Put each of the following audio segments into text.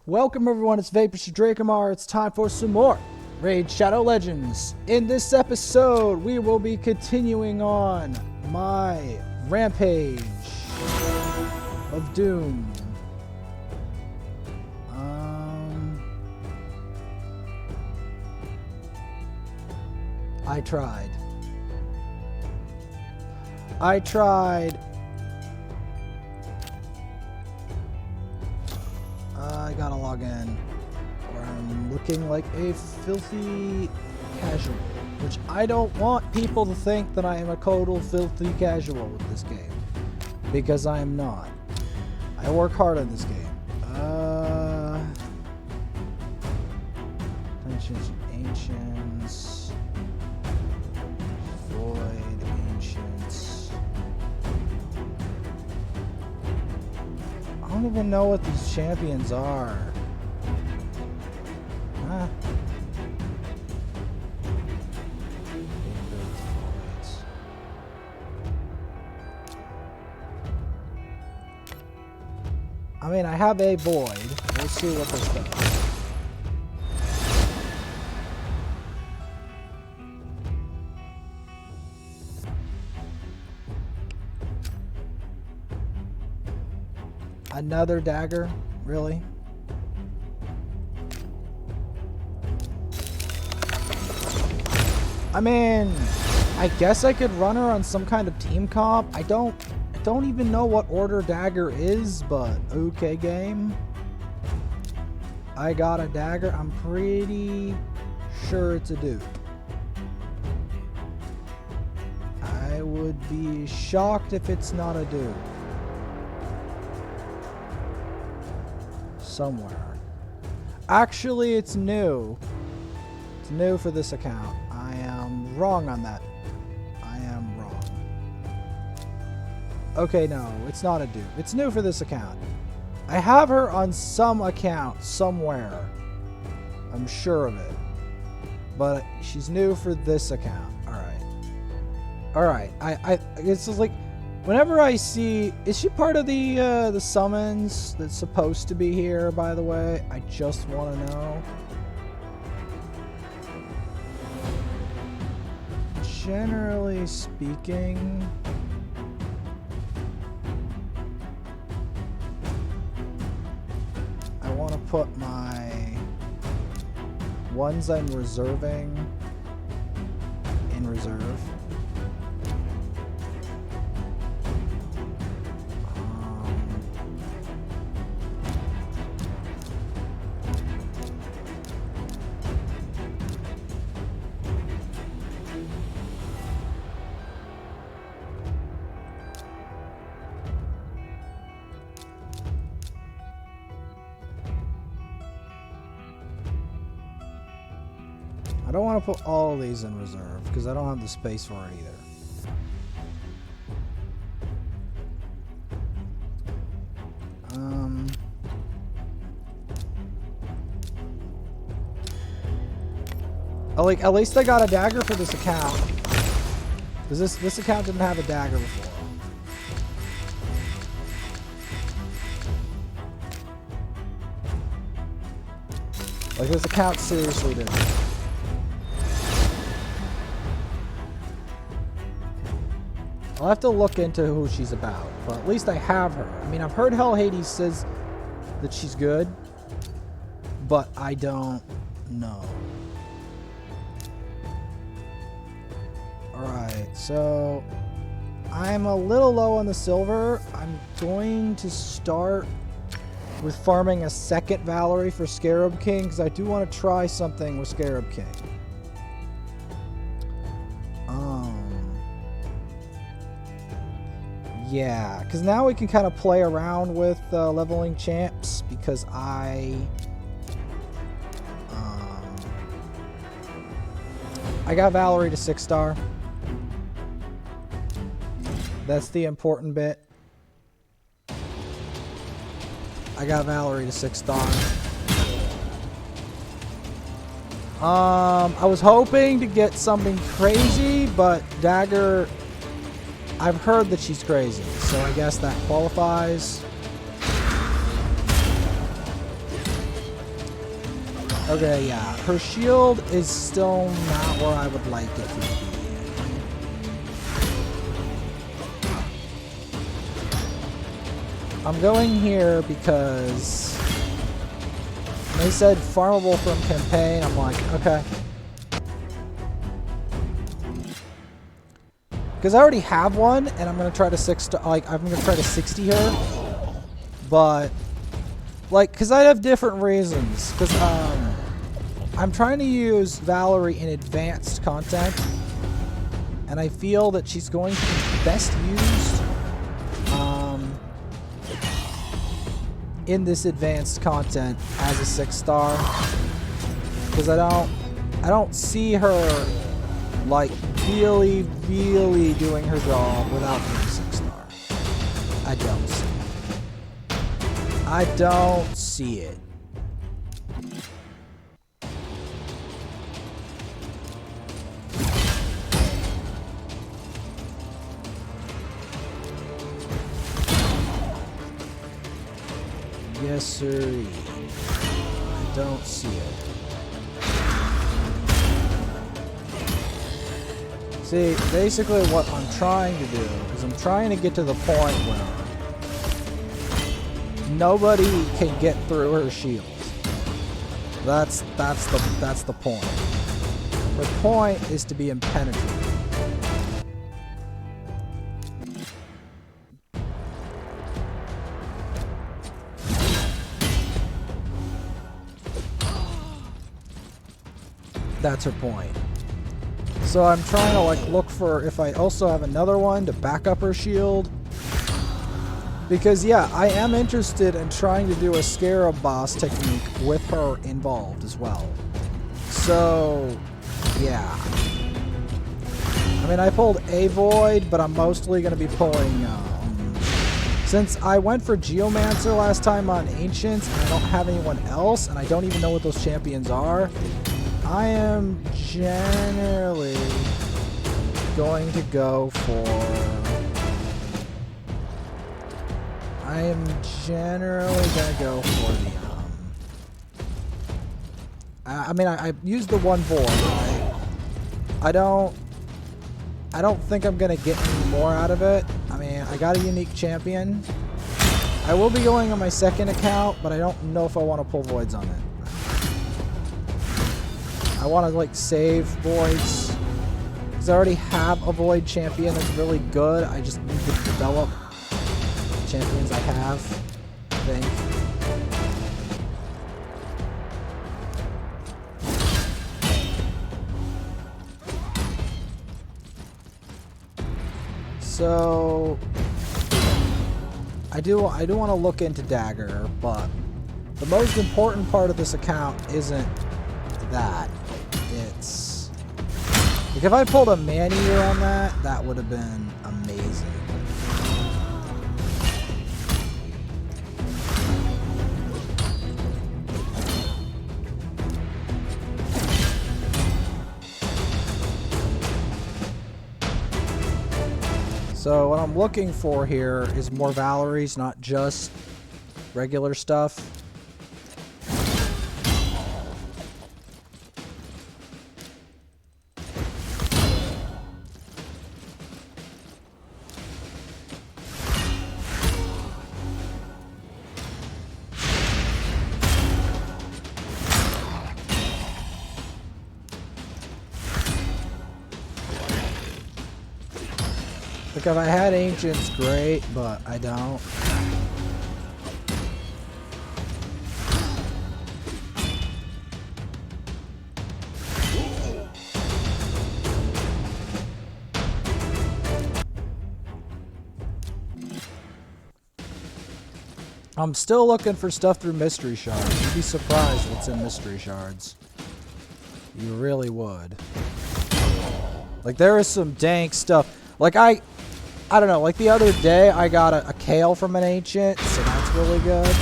Welcome everyone, it's Vapors Drakomar. It's time for some more Raid Shadow Legends. In this episode, we will be continuing on my rampage of doom. I tried. I gotta log in, or I'm looking like a filthy casual, which I don't want people to think that I am a total filthy casual with this game, because I am not. I work hard on this game. Ancients, Void, Ancients. I don't even know what these champions are. Huh? I mean, I have a void. We'll see what this does. Another dagger? Really? I mean, I guess I could run her on some kind of team comp. I don't even know what order dagger is, but okay, game. I got a dagger. I'm pretty sure it's a dude. I would be shocked if it's not a dude. Somewhere. Actually, it's new. It's new for this account. I am wrong on that. I am wrong. Okay, no, it's not a dude. It's new for this account. I have her on some account somewhere. I'm sure of it. But she's new for this account. Alright. It's just like, whenever I see, is she part of the summons that's supposed to be here, by the way? I just want to know. Generally speaking, I want to put my ones I'm reserving in reserve. I don't want to put all of these in reserve because I don't have the space for it either. Like, at least I got a dagger for this account. Because this account didn't have a dagger before. Like, this account seriously didn't. I'll have to look into who she's about, but at least I have her. I mean, I've heard Hell Hades says that she's good, but I don't know. Alright, so I'm a little low on the silver. I'm going to start with farming a second Valerie for Scarab King, because I do want to try something with Scarab King. Yeah, because now we can kind of play around with leveling champs, because I got Valerie to 6-star. That's the important bit. I got Valerie to 6-star. I was hoping to get something crazy, but dagger, I've heard that she's crazy, so I guess that qualifies. Okay, yeah. Her shield is still not where I would like it to be. I'm going here because they said farmable from campaign. I'm like, okay. Because I already have one, and I'm gonna try to I'm gonna try to 60 her. But like, because I have different reasons. Because I'm trying to use Valerie in advanced content, and I feel that she's going to be best used in this advanced content as a 6-star, because I don't see her like really doing her job without being a 6-star. I don't see it. Yes, sir. I don't see it. See, basically what I'm trying to do is I'm trying to get to the point where nobody can get through her shield. That's the point. Her point is to be impenetrable. That's her point. So I'm trying to like look for if I also have another one to back up her shield. Because yeah, I am interested in trying to do a Scarab boss technique with her involved as well. So yeah. I mean, I pulled a Void, but I'm mostly going to be pulling since I went for Geomancer last time on Ancients and I don't have anyone else and I don't even know what those champions are, I am generally going to go for... I am generally going to go for the... I mean, I used the one Void. I don't think I'm going to get any more out of it. I mean, I got a unique champion. I will be going on my second account, but I don't know if I want to pull Voids on it. I want to, like, save Voids. Because I already have a Void champion that's really good. I just need to develop champions I have, I think. So I do want to look into Dagger, but the most important part of this account isn't that. It's like if I pulled a Man-Eater on that, that would have been amazing. So what I'm looking for here is more Valeries, not just regular stuff. Like if I had Ancients, great, but I don't. I'm still looking for stuff through Mystery Shards. You'd be surprised what's in Mystery Shards. You really would. Like there is some dank stuff. Like I don't know, like the other day I got a Kale from an Ancient, so that's really good,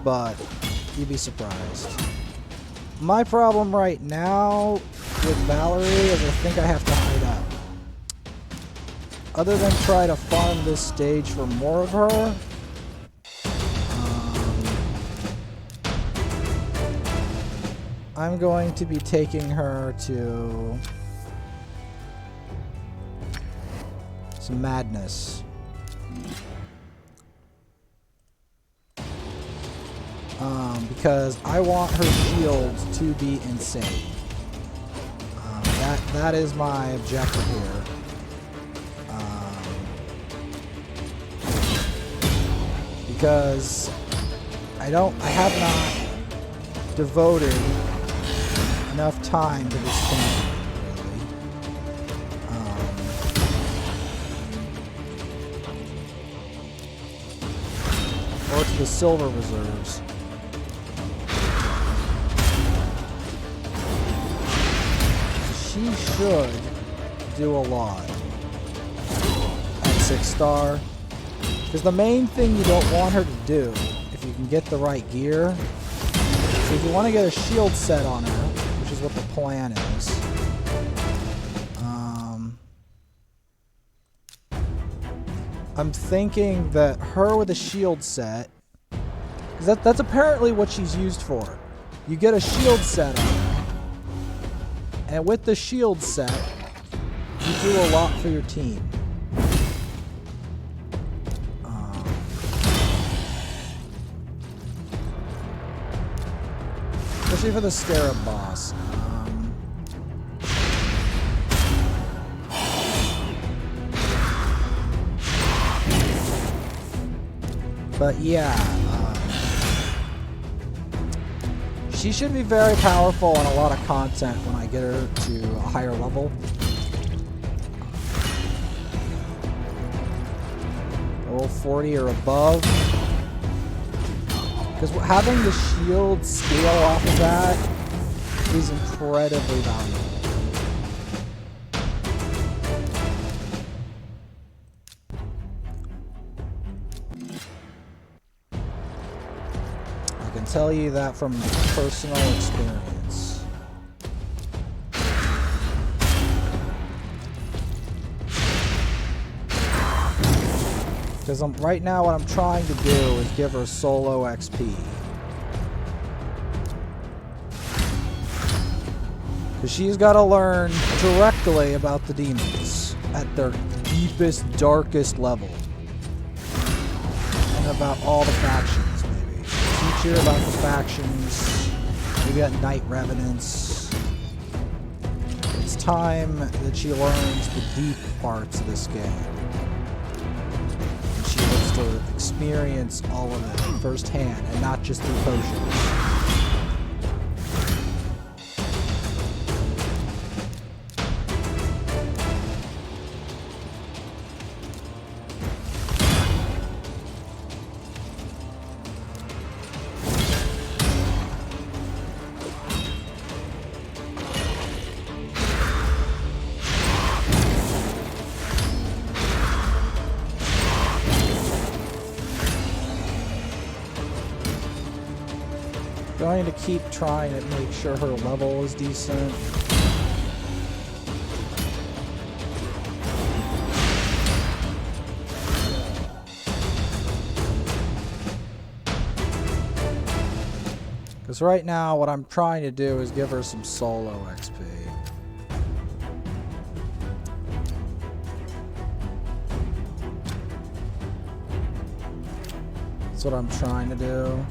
but you'd be surprised. My problem right now with Valerie is I think I have to hide out. Other than try to farm this stage for more of her, I'm going to be taking her to some madness. Because I want her shield to be insane. That is my objective here. Because I have not devoted enough time to this thing, really. Or to the silver reserves. She should do a lot at 6-star. Because the main thing you don't want her to do, if you can get the right gear, so if you want to get a shield set on her, which is what the plan is, I'm thinking that her with a shield set, because that's apparently what she's used for. You get a shield set on her, and with the shield set, you do a lot for your team. Especially for the Scarab boss. But yeah, she should be very powerful on a lot of content when I get her to a higher level. Level 40 or above. Because having the shield scale off of that is incredibly valuable. I can tell you that from personal experience. Because right now what I'm trying to do is give her solo XP. Because she's got to learn directly about the demons at their deepest, darkest level. And about all the factions, maybe. Teach her about the factions. Maybe got Night Revenants. It's time that she learns the deep parts of this game. To experience all of it firsthand and not just through potions. Going to keep trying to make sure her level is decent. Because right now what I'm trying to do is give her some solo XP. That's what I'm trying to do.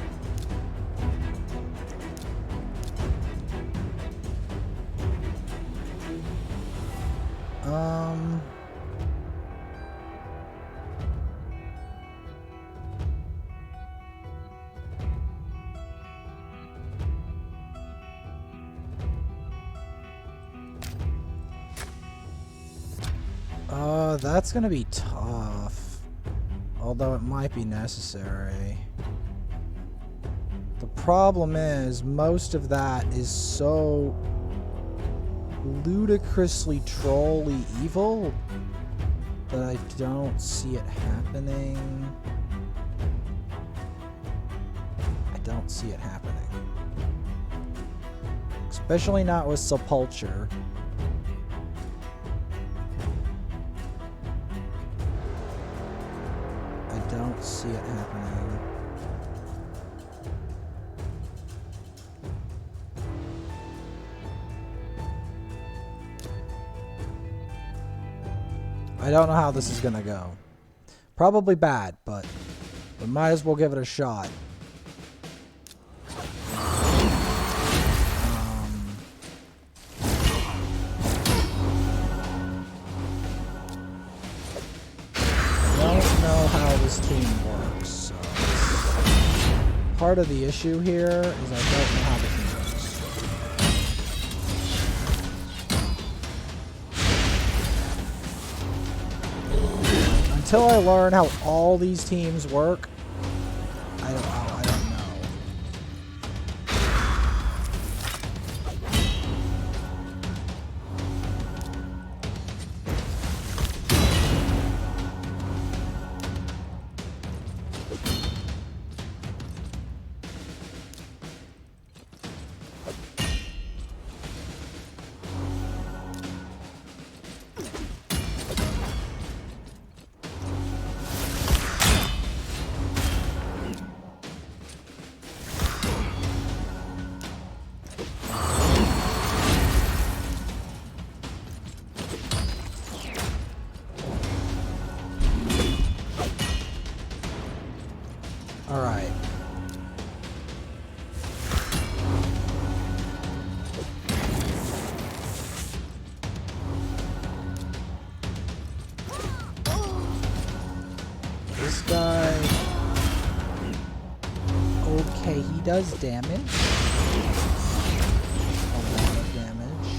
That's gonna be tough. Although it might be necessary. The problem is, most of that is so ludicrously trolly evil that I don't see it happening. I don't see it happening. Especially not with Sepulture. I don't see it happening. I don't know how this is gonna go. Probably bad, but we might as well give it a shot. Don't know how this team works, so part of the issue here is I don't know how the team works. Until I learn how all these teams work, I don't know. Alright. This guy... Okay, he does damage. A lot of damage.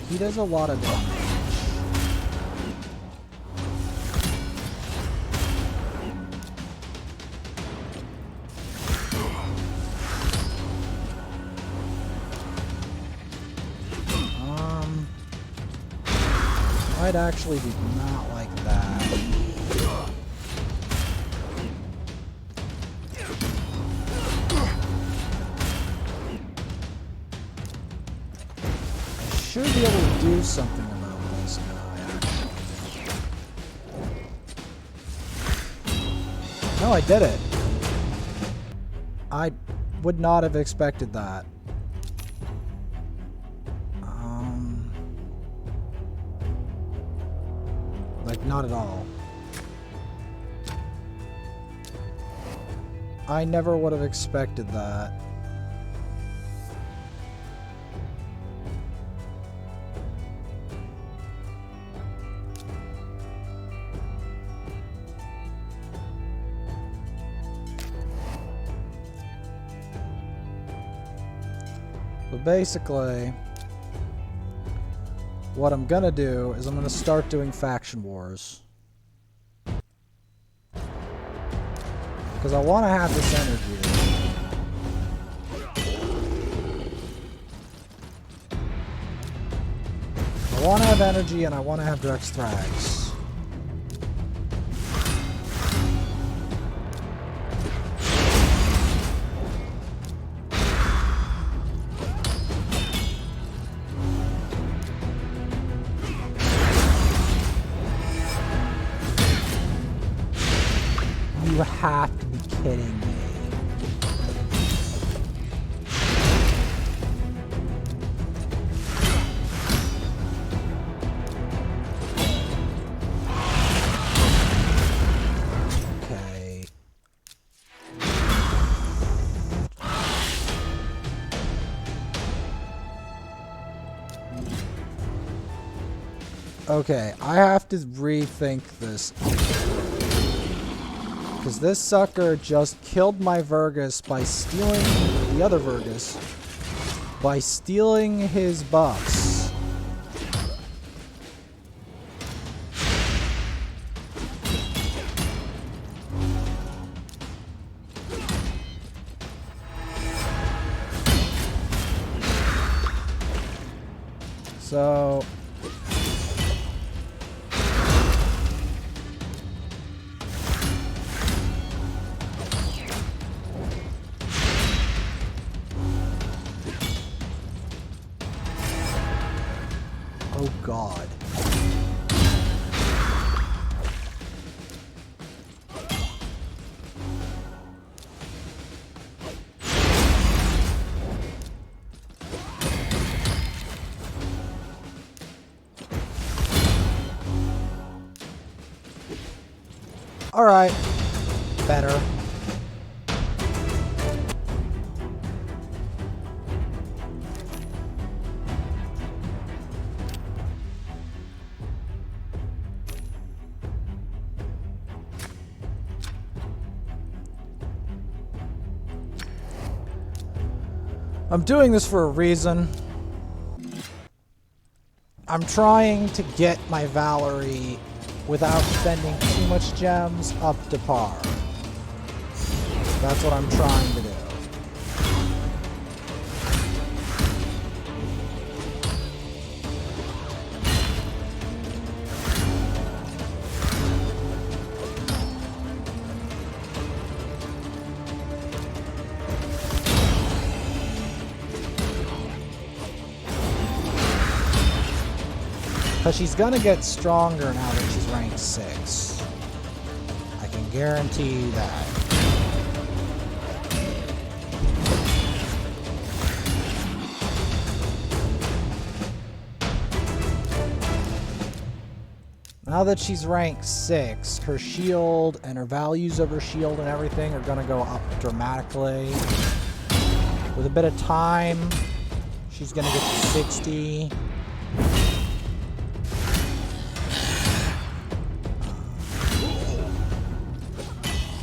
He does a lot of damage. I'd actually do not like that. I should be able to do something about this guy. No, I did it. I would not have expected that. Like, not at all. I never would have expected that. But basically, what I'm gonna do is I'm gonna start doing faction wars. Because I want to have this energy. I want to have energy and I want to have direct strikes. You have to be kidding me. Okay. Okay, I have to rethink this. Because this sucker just killed my Vergus by stealing the other Vergus by stealing his buffs. So oh God. Alright. Better. I'm doing this for a reason. I'm trying to get my Valerie without spending too much gems up to par. That's what I'm trying to do. Because she's gonna get stronger now that she's ranked 6. I can guarantee you that. Now that she's ranked 6, her shield and her values of her shield and everything are gonna go up dramatically. With a bit of time, she's gonna get to 60.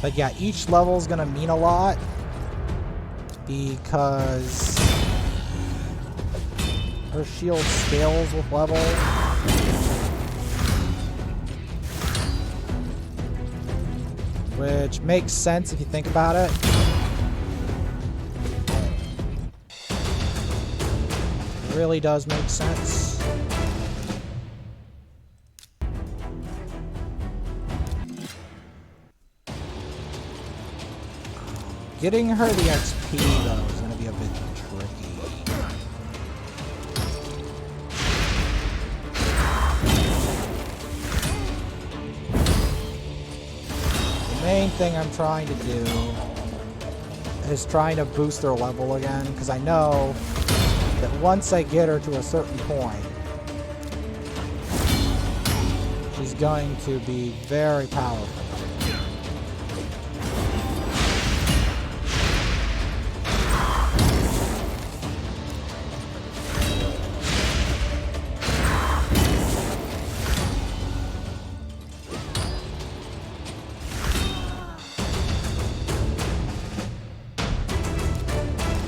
But yeah, each level is gonna mean a lot because her shield scales with level. Which makes sense if you think about it. It really does make sense. Getting her the XP, though, is going to be a bit tricky. The main thing I'm trying to do is trying to boost her level again, because I know that once I get her to a certain point, she's going to be very powerful.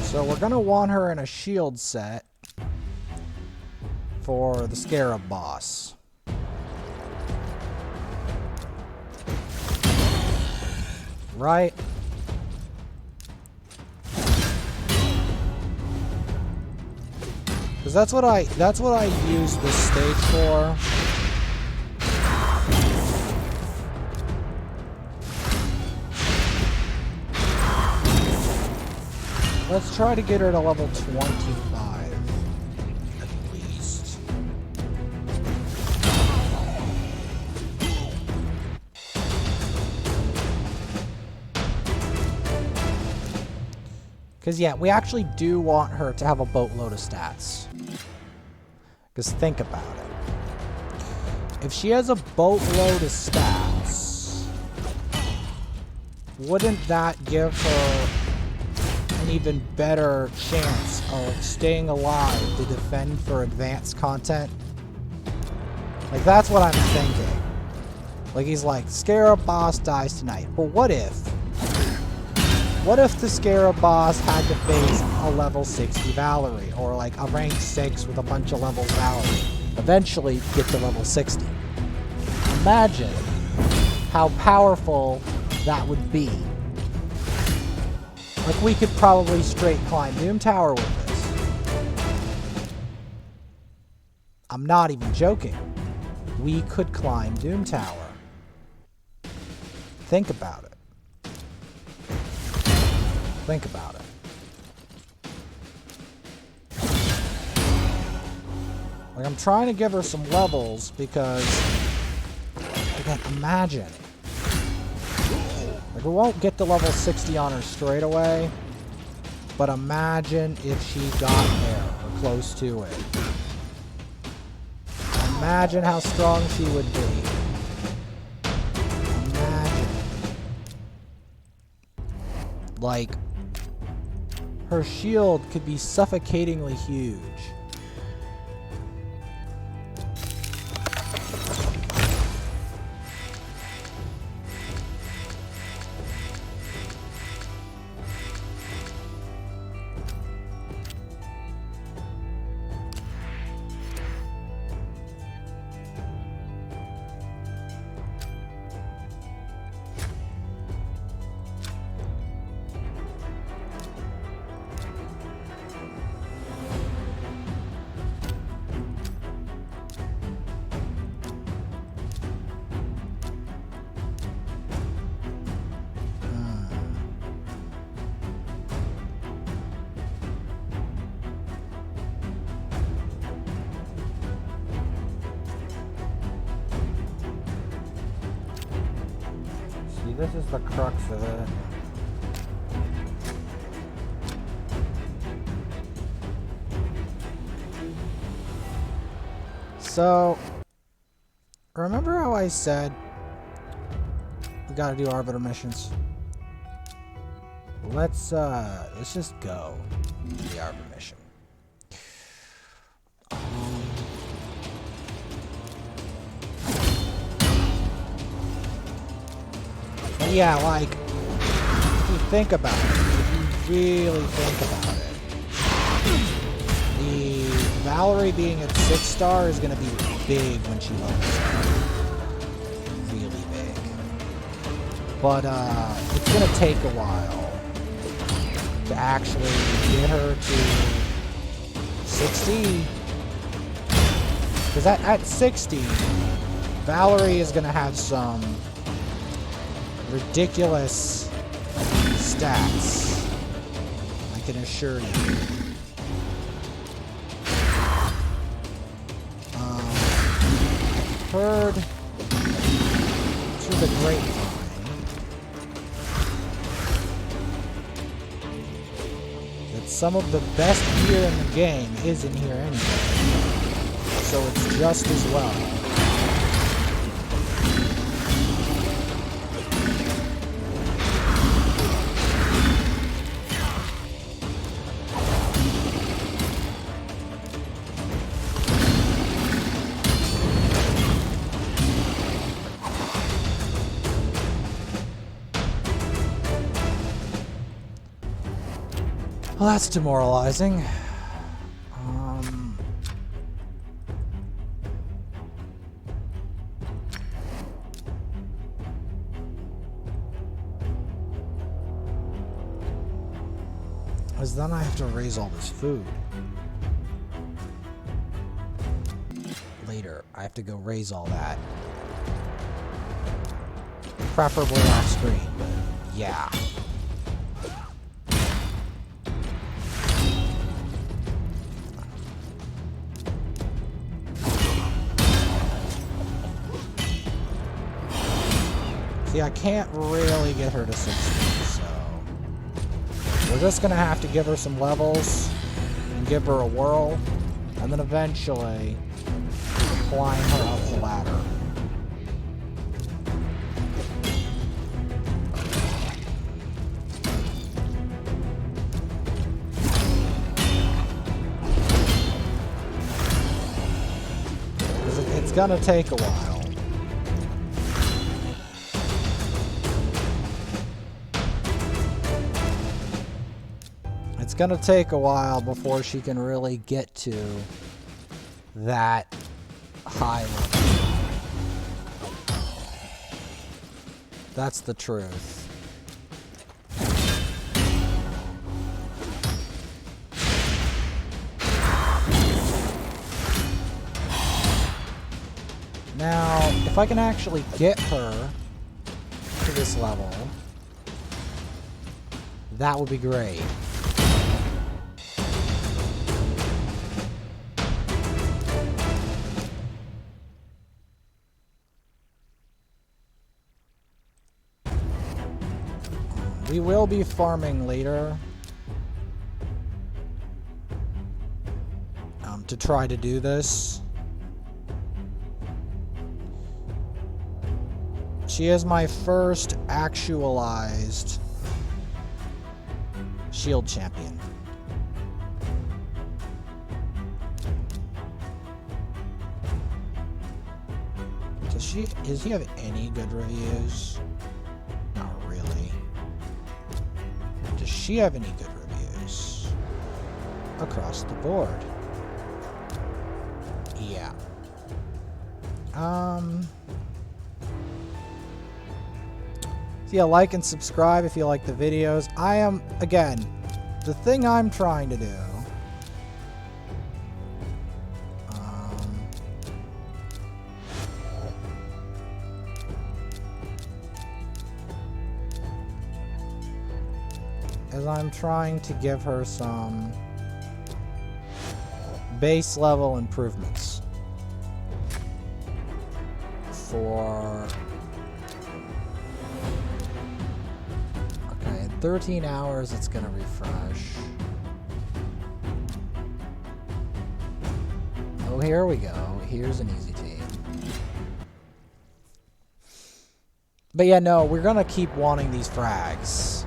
So we're going to want her in a shield set for the Scarab boss. Right? Because that's what I use this stage for. Let's try to get her to level 25, at least. Because, yeah, we actually do want her to have a boatload of stats. Because think about it. If she has a boatload of stats, wouldn't that give her an even better chance of staying alive to defend for advanced content? Like, that's what I'm thinking. Like, he's like, Scarab boss dies tonight. But what if the Scarab boss had to face a level 60 Valerie, or like a rank 6 with a bunch of levels Valerie, eventually get to level 60? Imagine how powerful that would be. Like, we could probably straight climb Doom Tower with this. I'm not even joking. We could climb Doom Tower. Think about it. Think about it. Like, I'm trying to give her some levels because, again, imagine. Like, we won't get to level 60 on her straight away, but imagine if she got there, or close to it. Imagine how strong she would be. Imagine. Like, her shield could be suffocatingly huge. This is the crux of it. So, remember how I said we gotta do arbiter missions? Let's just go to the arbiter mission. Yeah, like, if you think about it, if you really think about it, the Valerie being at 6-star is going to be big when she levels up. Really big. But, it's going to take a while to actually get her to 60. Because at 60, Valerie is going to have some ridiculous stats, I can assure you. I've heard through the grapevine that some of the best gear in the game is in here anyway, so it's just as well. Well, that's demoralizing. Because then I have to raise all this food. Later, I have to go raise all that. Preferably off screen, but yeah. See, I can't really get her to 60, so we're just gonna have to give her some levels and give her a whirl, and then eventually climb her up the ladder. It's gonna take a while. It's gonna take a while before she can really get to that high level. That's the truth. Now, if I can actually get her to this level, that would be great. We will be farming later to try to do this. She is my first actualized shield champion. Does he have any good reviews? Not really. Does she have any good reviews? Across the board. Yeah. So yeah, like and subscribe if you like the videos. Again, the thing I'm trying to do is I'm trying to give her some base level improvements for... Okay, in 13 hours it's gonna refresh. Oh, here we go. Here's an easy team. But yeah, no, we're gonna keep wanting these frags.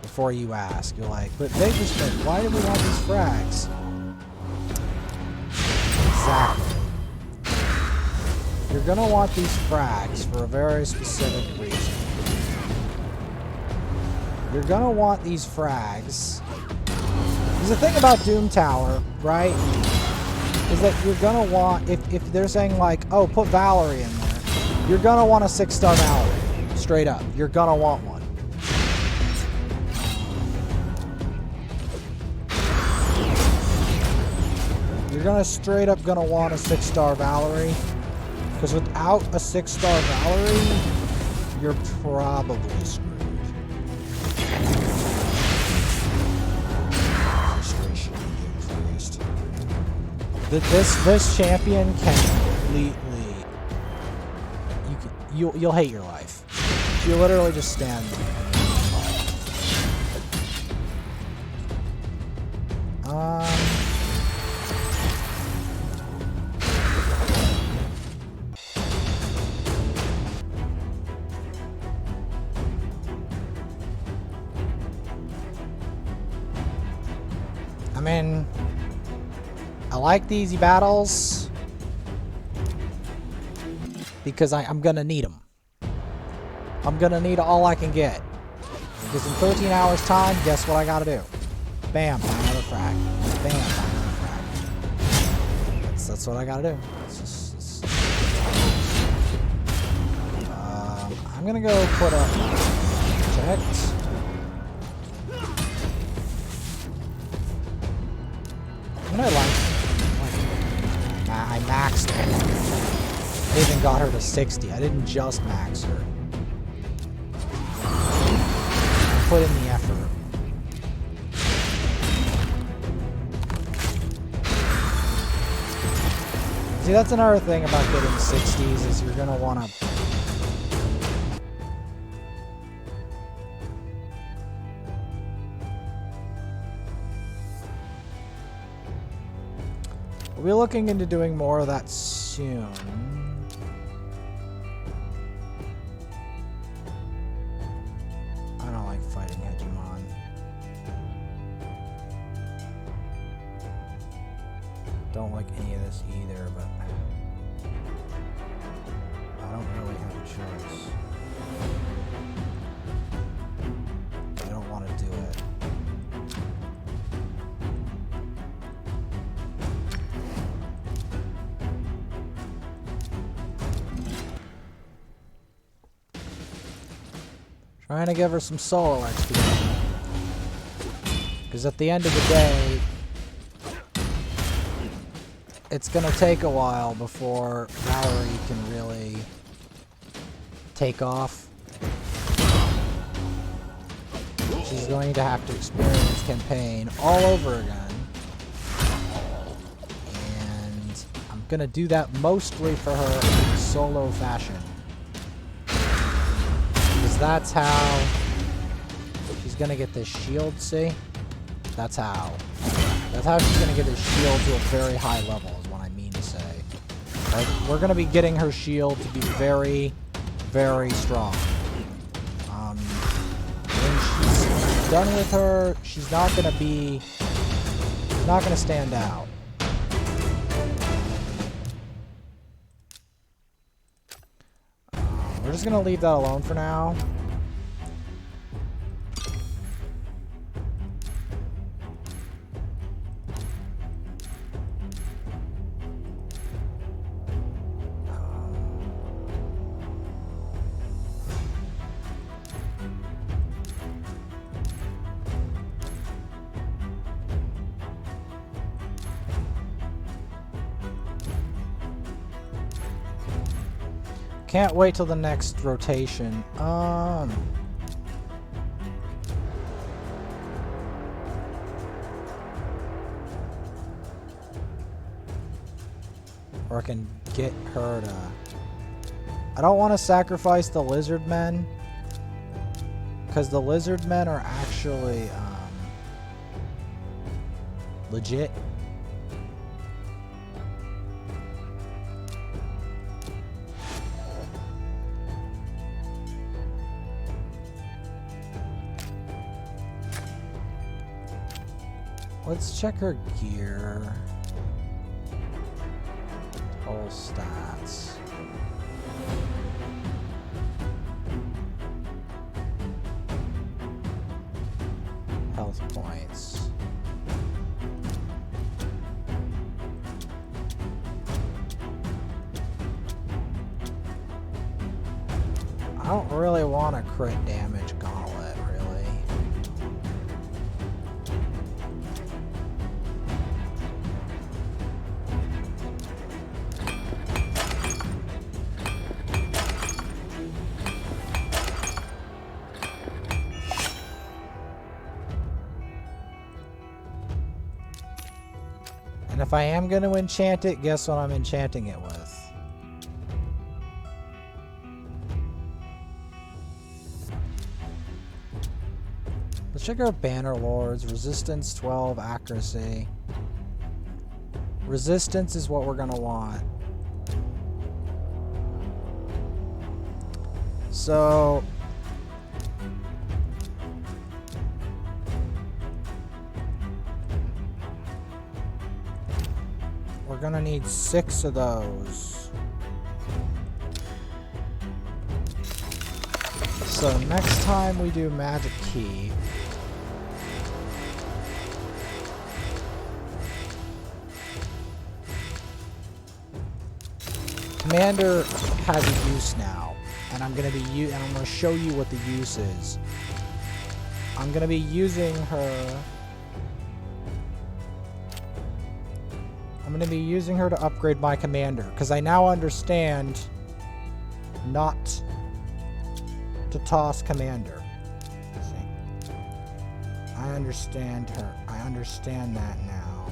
Before you ask, you're like, but Vegasmith, why do we want these frags? Exactly. You're gonna want these frags for a very specific reason. You're gonna want these frags. Because the thing about Doom Tower, right, is that you're gonna want, if they're saying like, oh, put Valerie in there, you're gonna want a 6-star Valerie. Straight up. You're gonna want one. You're gonna straight up want a 6-star Valerie. Because without a 6-star Valerie, you're probably screwed. Frustration increased. This champion can completely... You'll hate your life. You literally just stand there. I mean, I like the easy battles because I'm gonna need them. I'm gonna need all I can get. Because in 13 hours time, guess what I gotta do? Bam, buy another frag. Bam, buy another frag. That's what I gotta do. I'm gonna go put up checked. I maxed her. I even got her to 60. I didn't just max her. I put in the effort. See, that's another thing about getting 60s is you're gonna wanna... We'll be looking into doing more of that soon. I don't like fighting Hegemon. Don't like any of this either, but I don't really have a choice. I don't want to do it. Trying to give her some solo XP. Because at the end of the day, it's going to take a while before Valerie can really take off. She's going to have to experience campaign all over again. And I'm going to do that mostly for her in solo fashion. That's how she's gonna get this shield, see? That's how. That's how she's gonna get this shield to a very high level, is what I mean to say. Like, we're gonna be getting her shield to be very, very strong. When she's done with her, she's not gonna stand out. We're just gonna leave that alone for now. Can't wait till the next rotation. Or I can get her to... I don't want to sacrifice the lizard men, because the lizard men are actually legit. Let's check her gear. Total stats. Health points. I don't really want a crit damage gauntlet, really. And if I am going to enchant it, guess what I'm enchanting it with? Let's check our banner lords. Resistance 12, accuracy. Resistance is what we're going to want. So... we're gonna need 6 of those. So next time we do magic key, Commander has a use now, and I'm gonna show you what the use is. I'm gonna be using her. I'm going to be using her to upgrade my commander, because I now understand not to toss commander. See? I understand her. I understand that now.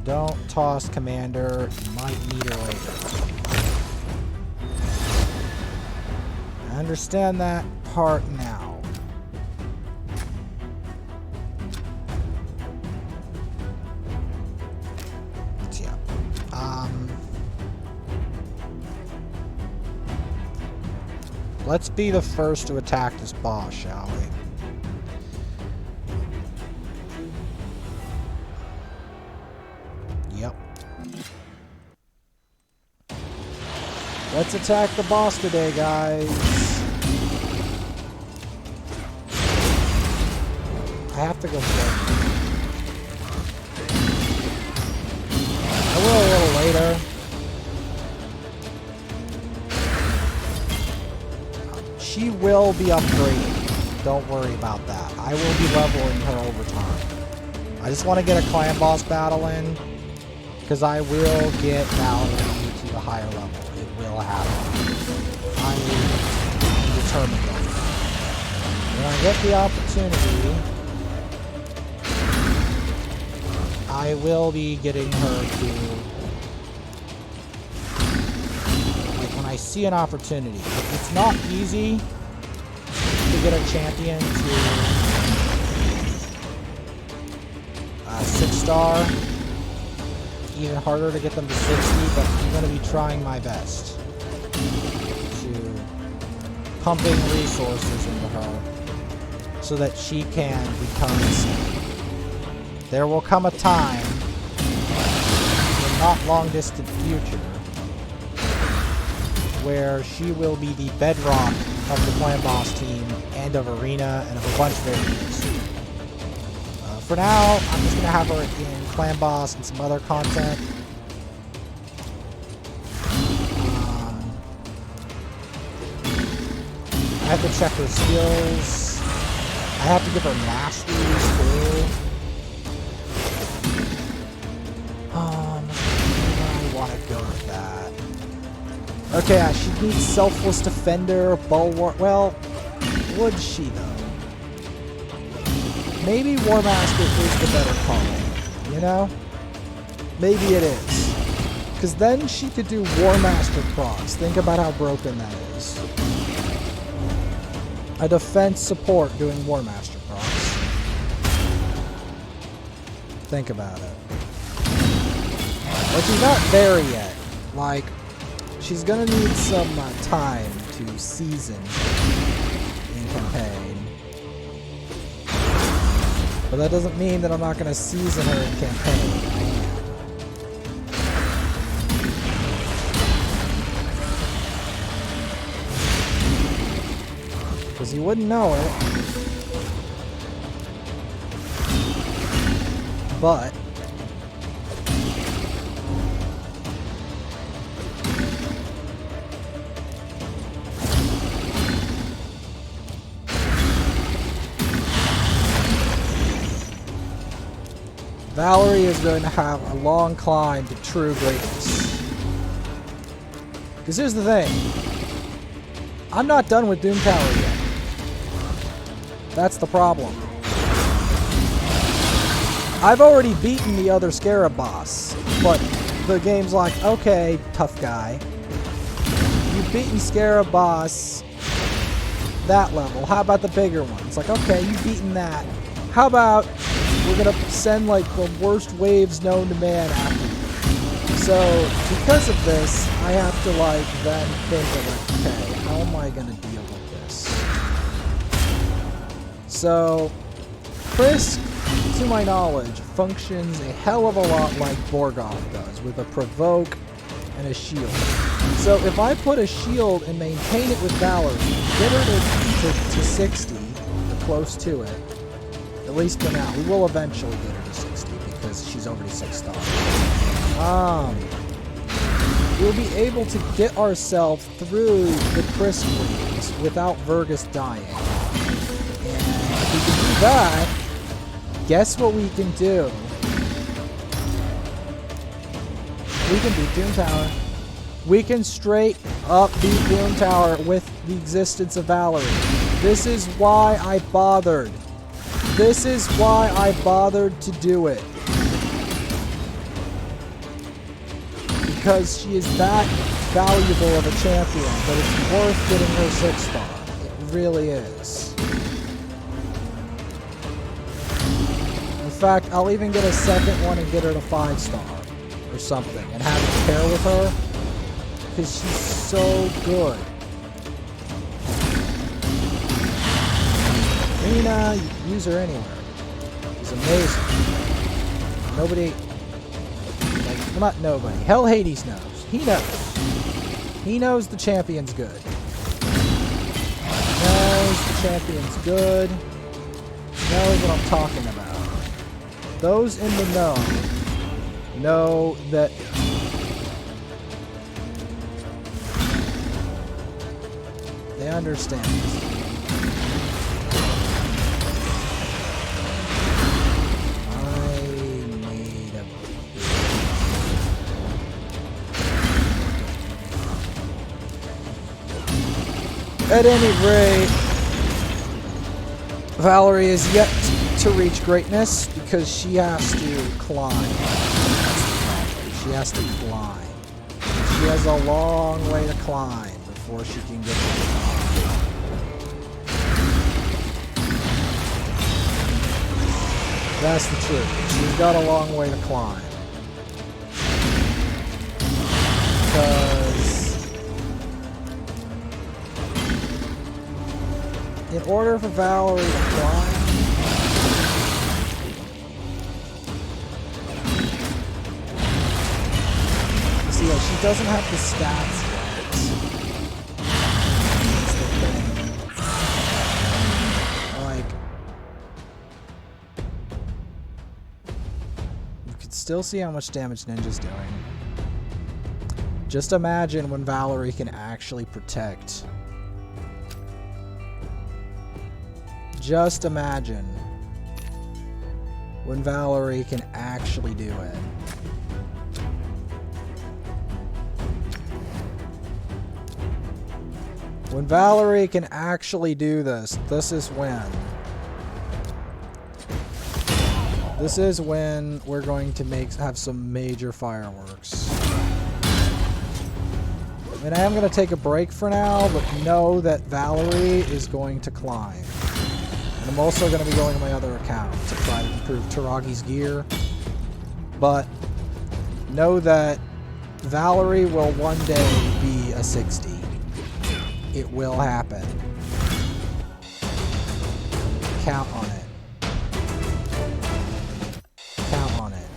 Don't toss commander. You might need her later. I understand that part now. Yeah. Let's be the first to attack this boss, shall we? Yep. Let's attack the boss today, guys. I have to go first. I will a little later. She will be upgraded. Don't worry about that. I will be leveling her over time. I just want to get a clan boss battle in, because I will get Valerie to the higher level. It will happen. I'm determined on that. When I get the opportunity, I will be getting her to, like, when I see an opportunity. It's not easy to get a champion to 6-star, even harder to get them to 60, but I'm going to be trying my best to pumping resources into her so that she can become insane. There will come a time in the not long distant future where she will be the bedrock of the Clan Boss team and of Arena and of a bunch of areas. For now, I'm just going to have her in Clan Boss and some other content. I have to check her skills. I have to give her masteries too. I want to go with that. Okay, she needs Selfless Defender, Bulwark. Well, would she though? Maybe War Master is the better call, you know? Maybe it is. Because then she could do War Master procs. Think about how broken that is. A defense support doing War Master procs. Think about it. But she's not there yet. Like, she's gonna need some time to season in campaign. But that doesn't mean that I'm not going to season her in campaign. Because you wouldn't know it. But Valerie is going to have a long climb to true greatness. Because here's the thing. I'm not done with Doom Tower yet. That's the problem. I've already beaten the other Scarab boss, but the game's like, okay, tough guy. You've beaten Scarab boss that level. How about the bigger one? It's like, okay, you've beaten that. How about we're gonna send like the worst waves known to man after you? So because of this, I have to like then think of like, okay, how am I gonna deal with this? So Frisk, to my knowledge, functions a hell of a lot like Borgoth does, with a provoke and a shield. So if I put a shield and maintain it with Valerie, get her to 60, or close to it, at least for now. We will eventually get her to 60 because she's already 6 stars. We'll be able to get ourselves through the Frisk waves without Vergus dying. And if we can do that, guess what we can do? We can beat Doom Tower. We can straight up beat Doom Tower with the existence of Valerie. This is why I bothered. This is why I bothered to do it. Because she is that valuable of a champion that it's worth getting her 6-star. It really is. In fact, I'll even get a second one and get her to 5-star or something and have it pair with her because she's so good. Rena, you can use her anywhere. She's amazing. Nobody, like, well, not nobody. Hell, Hades knows. He knows. He knows the champion's good. He knows the champion's good. He knows what I'm talking about. Those in the know that they understand. At any rate, Valerie is yet to reach greatness because she has to climb. She has to climb. She has a long way to climb before she can get to the top. That's the truth. She's got a long way to climb. order for Valerie to climb. See, yeah, she doesn't have the stats yet. That's the thing. Like, you can still see how much damage Ninja's doing. Just imagine when Valerie can actually protect. Just imagine when Valerie can actually do it. When Valerie can actually do this, this is when. This is when we're going to have some major fireworks. I mean, I am going to take a break for now, but know that Valerie is going to climb. And I'm also going to be going to my other account to try to improve Taragi's gear. But know that Valerie will one day be a 60. It will happen. Count on it. Count on it.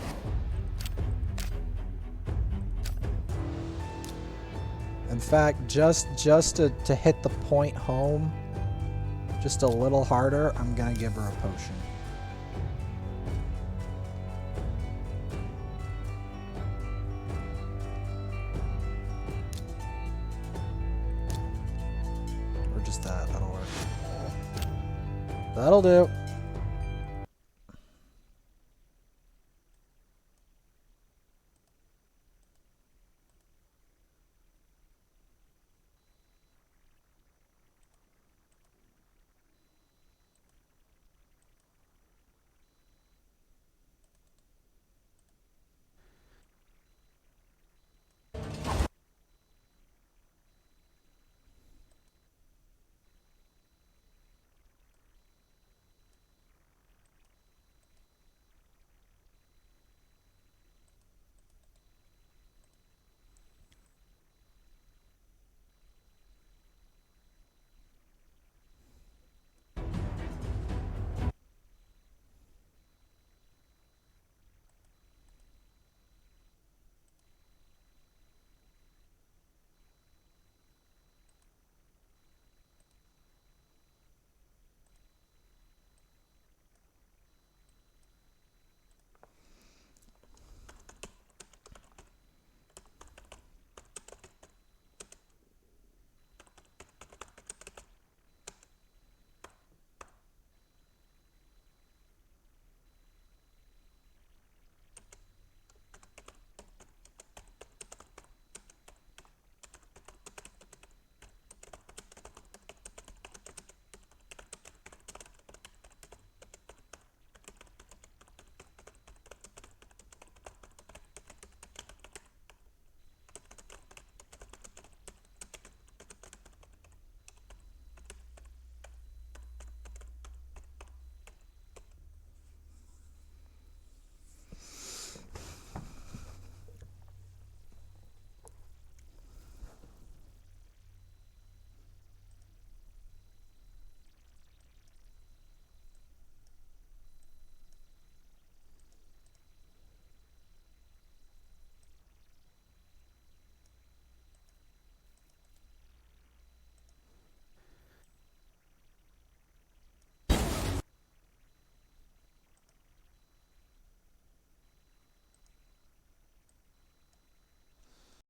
In fact, just to hit the point home, just a little harder, I'm gonna give her a potion. Or just that, that'll work. That'll do.